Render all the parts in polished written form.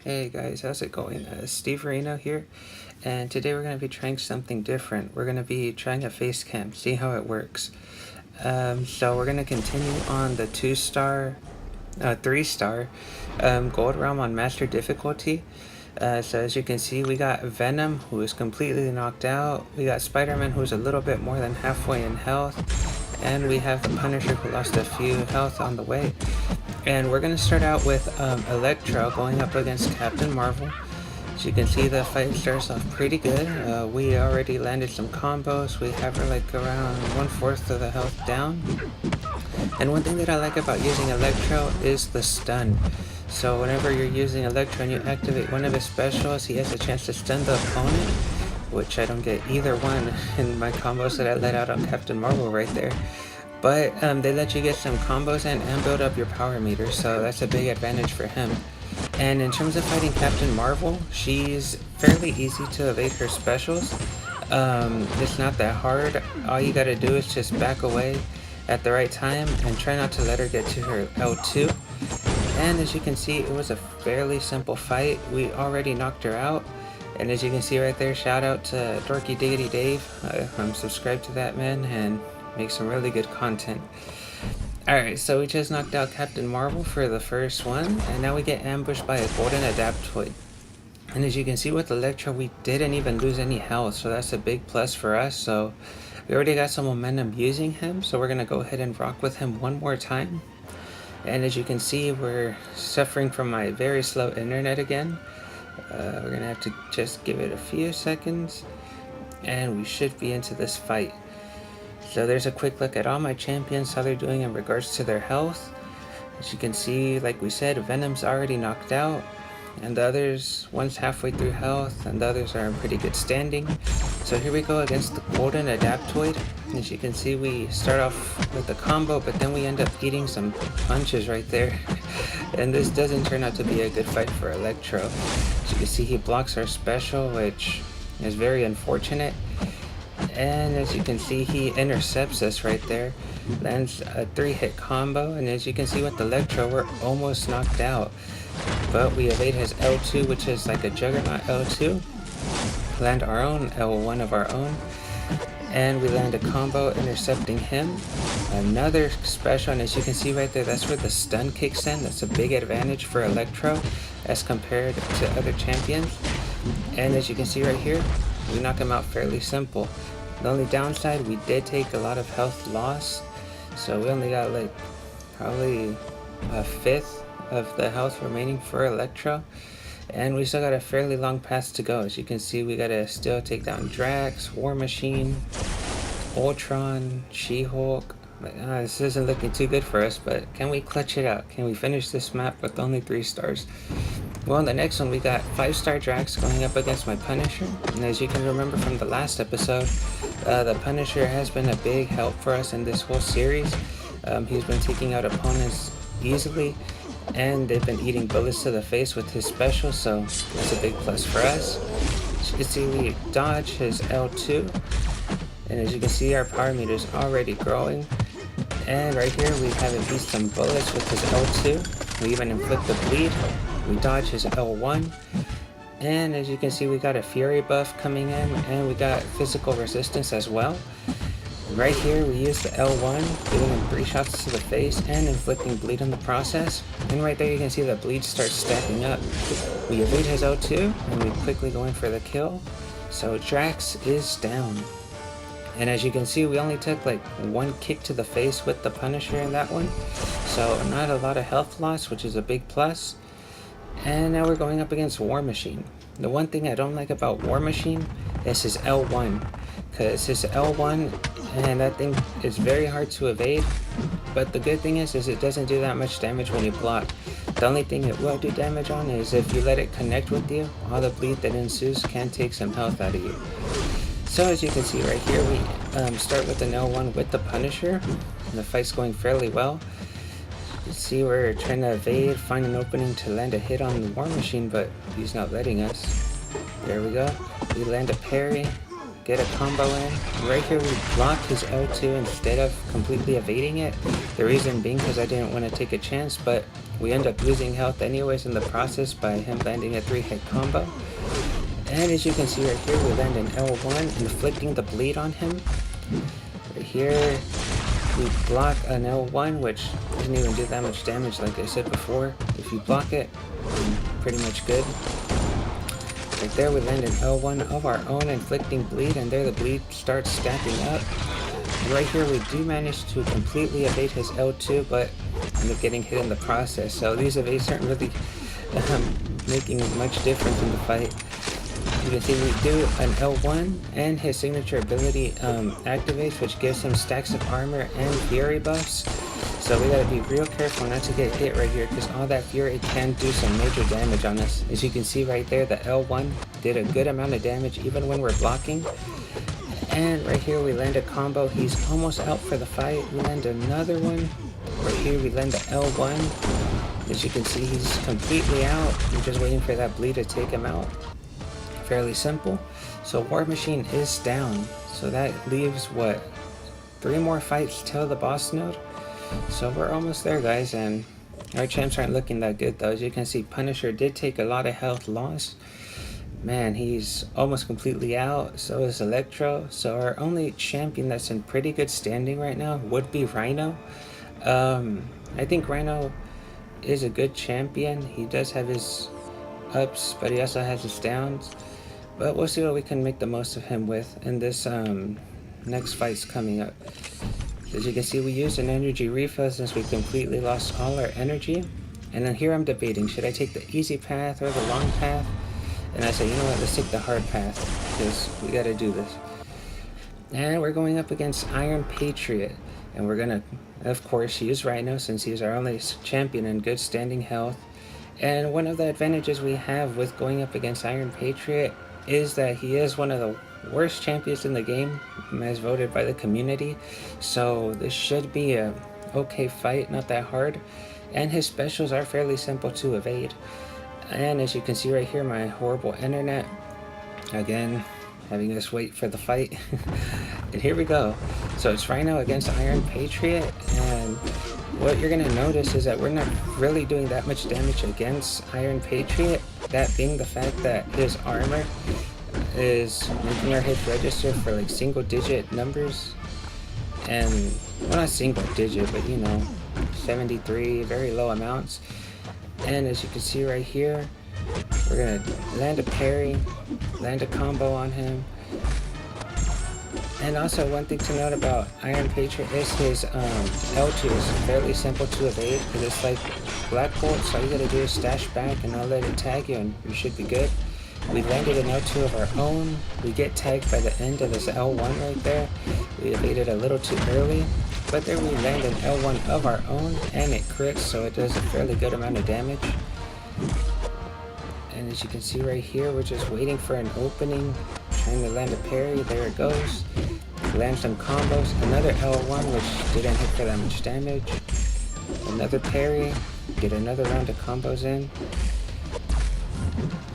Hey guys, how's it going? Steve Reno here, and today we're going to be trying something different. We're going to be trying a face cam, see how it works. So we're going to continue on the 3-star Gold Realm on Master Difficulty. So as you can see, we got Venom, who is completely knocked out. We got Spider-Man, who's a little bit more than halfway in health. And we have the Punisher, who lost a few health on the way. And we're going to start out with Electro going up against Captain Marvel. As you can see, the fight starts off pretty good. We already landed some combos. We have her like around 1/4 of the health down. And one thing that I like about using Electro is the stun. So whenever you're using Electro and you activate one of his specials, he has a chance to stun the opponent, which I don't get either one in my combos that I let out on Captain Marvel right there. But they let you get some combos and build up your power meter, so that's a big advantage for him. And in terms of fighting Captain Marvel, she's fairly easy to evade her specials. It's not that hard. All you gotta do is just back away at the right time and try not to let her get to her L2. And as you can see, it was a fairly simple fight. We already knocked her out. And as you can see right there, shout out to Dorky Diggity Dave. I'm subscribed to that man and make some really good content. Alright, so we just knocked out Captain Marvel for the first one, and now we get ambushed by a golden adaptoid. And as you can see with Electro, we didn't even lose any health, so that's a big plus for us. So we already got some momentum using him, so we're going to go ahead and rock with him one more time. And as you can see, we're suffering from my very slow internet again. We're going to have to just give it a few seconds, and we should be into this fight. So there's a quick look at all my champions, how they're doing in regards to their health. As you can see, like we said, Venom's already knocked out, and the others, one's halfway through health, and the others are in pretty good standing. So here we go against the Golden Adaptoid. As you can see, we start off with a combo, but then we end up eating some punches right there. And this doesn't turn out to be a good fight for Electro. As you can see, he blocks our special, which is very unfortunate. And as you can see, he intercepts us right there, lands a 3-hit combo, and as you can see with Electro, we're almost knocked out. But we evade his L2, which is like a Juggernaut L2, land our own L1 of our own, and we land a combo intercepting him. Another special, and as you can see right there, that's where the stun kicks in. That's a big advantage for Electro as compared to other champions. And as you can see right here, we knock him out fairly simple. The only downside, we did take a lot of health loss, so we only got like probably a 1/5 of the health remaining for Electro, and we still got a fairly long path to go. As you can see, we gotta still take down Drax, War Machine, Ultron, She-Hulk. This isn't looking too good for us, but can we clutch it out? Can we finish this map with only 3 stars? Well, in the next one, we got 5-star Drax going up against my Punisher. And as you can remember from the last episode, the Punisher has been a big help for us in this whole series. He's been taking out opponents easily, and they've been eating bullets to the face with his special, so that's a big plus for us. As you can see, we dodge his L2, and as you can see, our power meter is already growing. And right here, we have him eat some bullets with his L2. We even inflict the bleed. We dodge his L1, and as you can see, we got a Fury buff coming in, and we got physical resistance as well. Right here, we use the L1, giving him 3 shots to the face and inflicting bleed in the process. And right there, you can see the bleed starts stacking up. We evade his L2, and we quickly go in for the kill. So Drax is down. And as you can see, we only took like 1 kick to the face with the Punisher in that one. So not a lot of health loss, which is a big plus. And now we're going up against War Machine. The one thing I don't like about War Machine is his L1. Because his L1, and that thing is very hard to evade. But the good thing is it doesn't do that much damage when you block. The only thing it will do damage on is if you let it connect with you, all the bleed that ensues can take some health out of you. So as you can see right here, we start with an L1 with the Punisher. And the fight's going fairly well. You can see we're trying to evade, find an opening to land a hit on the War Machine, but he's not letting us. There we go. We land a parry, get a combo in. Right here we blocked his L2 instead of completely evading it. The reason being because I didn't want to take a chance, but We end up losing health anyways in the process by him landing a 3-hit combo. And as you can see right here, we land an L1, inflicting the bleed on him. Right here, we block an L1, which doesn't even do that much damage like I said before. If you block it, pretty much good. Right there, we land an L1 of our own, inflicting bleed, and there the bleed starts stacking up. And right here, we do manage to completely evade his L2, but end up getting hit in the process. So these evades aren't really making much difference in the fight. You can see we do an L1, and his signature ability activates, which gives him stacks of armor and fury buffs. So we gotta be real careful not to get hit right here, because all that fury can do some major damage on us. As you can see right there, the L1 did a good amount of damage even when we're blocking. And right here we land a combo. He's almost out for the fight. We land another one. Right here we land the L1. As you can see, he's completely out. We're just waiting for that bleed to take him out. Fairly simple. So War Machine is down. So that leaves, what, 3 more fights till the boss node? So we're almost there, guys, and our champs aren't looking that good though. As you can see, Punisher did take a lot of health loss. Man, he's almost completely out. So is Electro. So our only champion that's in pretty good standing right now would be Rhino. I think Rhino is a good champion. He does have his ups, but he also has his downs. But we'll see what we can make the most of him with in this next fight's coming up. As you can see, we used an energy refill since we completely lost all our energy. And then here I'm debating, should I take the easy path or the long path? And I say, you know what, let's take the hard path, because we gotta do this. And we're going up against Iron Patriot. And we're gonna, of course, use Rhino since he's our only champion in good standing health. And one of the advantages we have with going up against Iron Patriot is that he is one of the worst champions in the game, as voted by the community. So this should be a okay fight, not that hard. And his specials are fairly simple to evade. And as you can see right here, my horrible internet, again, having us wait for the fight. And here we go. So it's Rhino against Iron Patriot, and what you're gonna notice is that we're not really doing that much damage against Iron Patriot, that being the fact that his armor is making our hits register for like single digit numbers, and well, not single digit, but you know, 73, very low amounts. And as you can see right here, we're gonna land a parry, land a combo on him. And also one thing to note about Iron Patriot is his L2 is fairly simple to evade, because it's like Black Bolt, so all you gotta do is stash back and I'll let it tag you and you should be good. We landed an L2 of our own. We get tagged by the end of this L1 right there. We evaded a little too early, but then we land an L1 of our own and it crits, so it does a fairly good amount of damage. And as you can see right here, we're just waiting for an opening, trying to land a parry. There it goes. Land some combos. Another L1, which didn't hit for that much damage. Another parry. Get another round of combos in.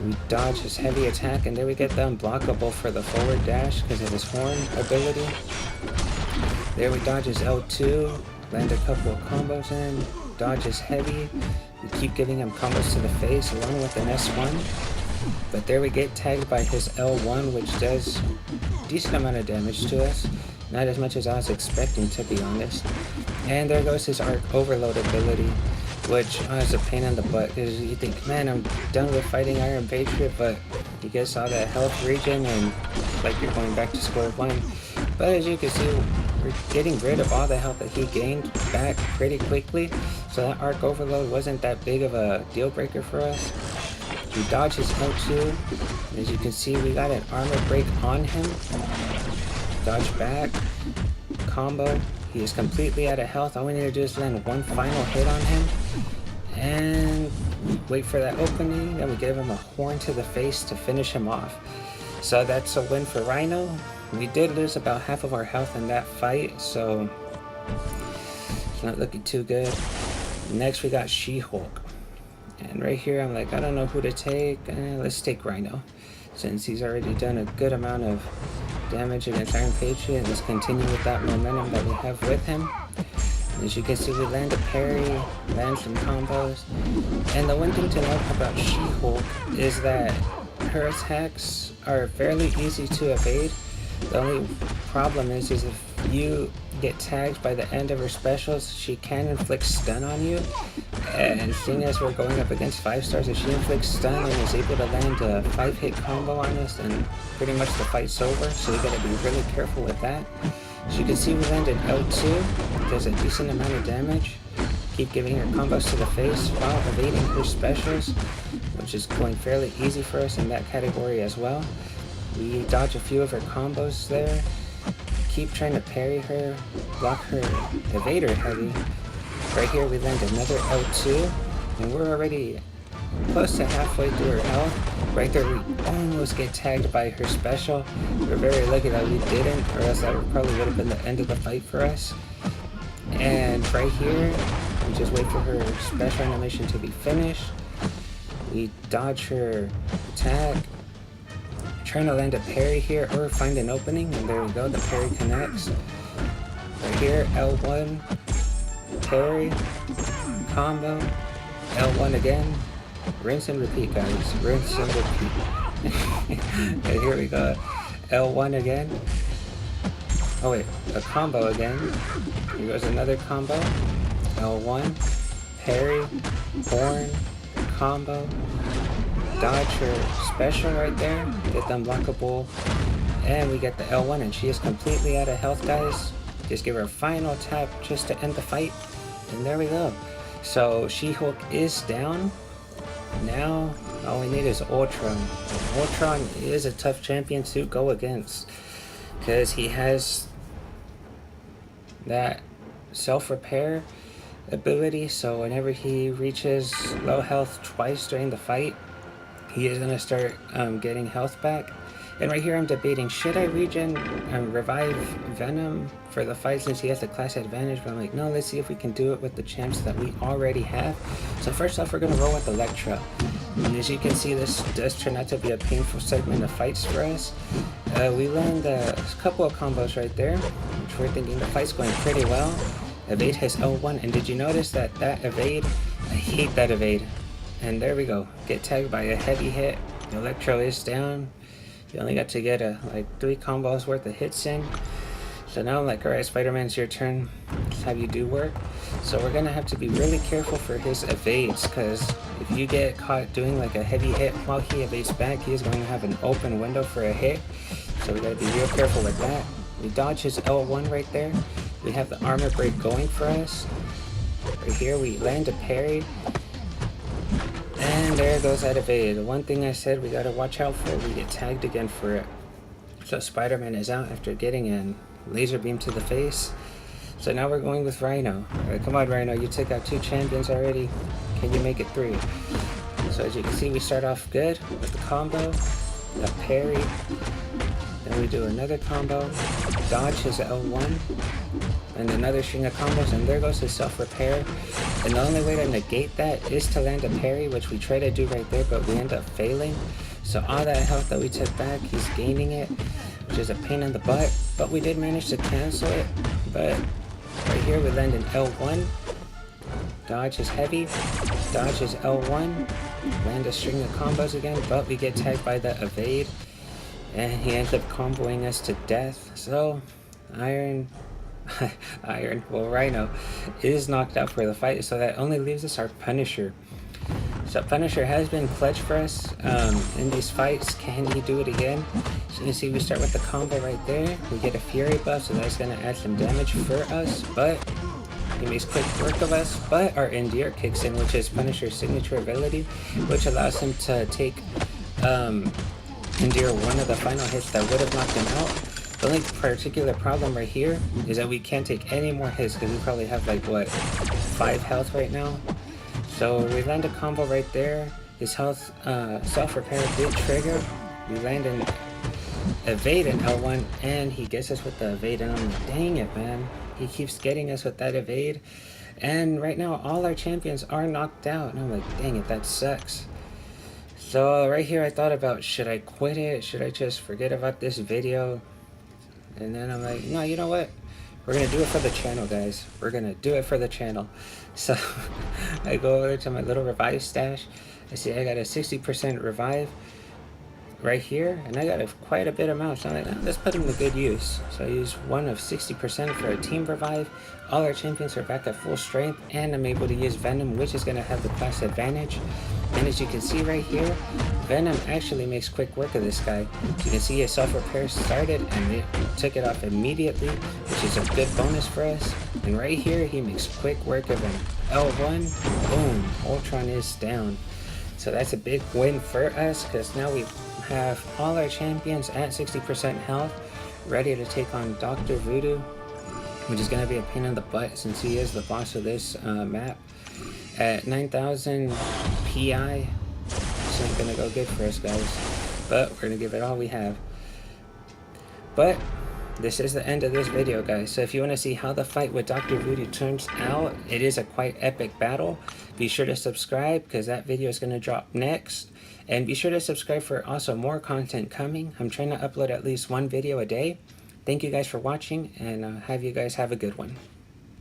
We dodge his heavy attack, and there we get the unblockable for the forward dash because of his horn ability. There we dodge his L2, land a couple of combos in, dodge his heavy. We keep giving him combos to the face along with an S1. But there we get tagged by his L1, which does a decent amount of damage to us. Not as much as I was expecting, to be honest. And there goes his Arc Overload ability, which is a pain in the butt, because you think, man, I'm done with fighting Iron Patriot, but you get all that health regen and like you're going back to square one. But as you can see, we're getting rid of all the health that he gained back pretty quickly, so that Arc Overload wasn't that big of a deal breaker for us. We dodge his L2, and as you can see, we got an armor break on him. Dodge back, combo. He is completely out of health. All we need to do is land one final hit on him and wait for that opening. Then we give him a horn to the face to finish him off. So that's a win for Rhino. We did lose about half of our health in that fight, so it's not looking too good. Next we got She-Hulk. And right here I'm like, I don't know who to take. Let's take Rhino, since he's already done a good amount of damage against Iron Patriot. Let's continue with that momentum that we have with him. As you can see, we land a parry, land some combos. And the one thing to note about She-Hulk is that her attacks are fairly easy to evade. The only problem is if you get tagged by the end of her specials, she can inflict stun on you. And seeing as we're going up against 5 stars, if she inflicts stun and is able to land a 5-hit combo on us, then pretty much the fight's over. So we gotta be really careful with that. As you can see, we landed L2, does a decent amount of damage. Keep giving her combos to the face while evading her specials, which is going fairly easy for us in that category as well. We dodge a few of her combos there. Keep trying to parry her, block her evader heavy. Right here we land another L2, and we're already close to halfway through her health. Right there we almost get tagged by her special. We're very lucky that we didn't, or else that probably would have been the end of the fight for us. And right here, we just wait for her special animation to be finished. We dodge her attack, trying to land a parry here or find an opening, and there we go, the parry connects. Right here, L1, parry, combo, L1 again, rinse and repeat, guys, rinse and repeat. And here we go, L1 again. Oh wait, a combo again. Here goes another combo, L1, parry, horn, combo, dodge her special right there, get the unblockable, and we get the L1, and she is completely out of health, guys. Just give her a final tap just to end the fight, and there we go. So She-Hulk is down. Now all we need is Ultron. Ultron is a tough champion to go against because he has that self-repair ability, so whenever he reaches low health twice during the fight, he is going to start getting health back. And right here I'm debating, should I regen and revive Venom for the fight since he has the class advantage, but I'm like, no, let's see if we can do it with the champs that we already have. So first off, we're going to roll with Electra. And as you can see, this does turn out to be a painful segment of fights for us. We land a couple of combos right there, which we're thinking the fight's going pretty well. Evade has L1, and did you notice that evade? I hate that evade. And there we go, get tagged by a heavy hit. Electro is down. You only got to get like 3 combos worth of hits in. So now I'm like, alright, Spider-Man, it's your turn. Let's have you do work. So we're gonna have to be really careful for his evades, because if you get caught doing like a heavy hit while he evades back, he is going to have an open window for a hit. So we gotta be real careful with that. We dodge his L1 right there. We have the armor break going for us. Right here we land a parry. And there goes that evade. The one thing I said we gotta watch out for, we get tagged again for it. So Spider-Man is out after getting a laser beam to the face. So now we're going with Rhino. Alright, come on Rhino, you took out 2 champions already. Can you make it 3? So as you can see, we start off good with the combo, a parry. Then we do another combo, dodge his L1, and another string of combos, and there goes his self-repair. And the only way to negate that is to land a parry, which we try to do right there, but we end up failing. So all that health that we took back, he's gaining it, which is a pain in the butt, but we did manage to cancel it. But right here we land an L1, dodge is heavy, dodge is L1, land a string of combos again, but we get tagged by the evade, and he ends up comboing us to death. So Rhino is knocked out for the fight, so that only leaves us our Punisher. So Punisher has been pledged for us in these fights. Can he do it again? So you can see we start with the combo right there. We get a Fury buff, so that's going to add some damage for us, but he makes quick work of us. But our Endure kicks in, which is Punisher's signature ability, which allows him to take Endure one of the final hits that would have knocked him out. The only particular problem right here is that we can't take any more hits because we probably have like, what, 5 health right now. So we land a combo right there. His health self-repair did trigger. We land an evade in L1, and he gets us with the evade, and I'm like, dang it, man. He keeps getting us with that evade. And right now all our champions are knocked out, and I'm like, dang it, that sucks. So right here I thought about, should I quit it? Should I just forget about this video? And then I'm like, no, you know what? We're gonna do it for the channel, guys. We're gonna do it for the channel. So I go over to my little revive stash. I see I got a 60% revive right here, and I got quite a bit amount. So I'm like, let's put them to good use. So I use one of 60% for a team revive. All our champions are back at full strength, and I'm able to use Venom, which is going to have the class advantage. And as you can see right here, Venom actually makes quick work of this guy. You can see his self-repair started, and it took it off immediately, which is a good bonus for us. And right here, he makes quick work of him. L1, boom, Ultron is down. So that's a big win for us, because now we have all our champions at 60% health, ready to take on Dr. Voodoo, which is going to be a pain in the butt since he is the boss of this map. At 9,000 PI, this ain't going to go good for us, guys, but we're going to give it all we have. But this is the end of this video, guys. So if you want to see how the fight with Dr. Voodoo turns out, it is a quite epic battle. Be sure to subscribe, because that video is going to drop next. And be sure to subscribe for also more content coming. I'm trying to upload at least one video a day. Thank you guys for watching, and have you guys have a good one.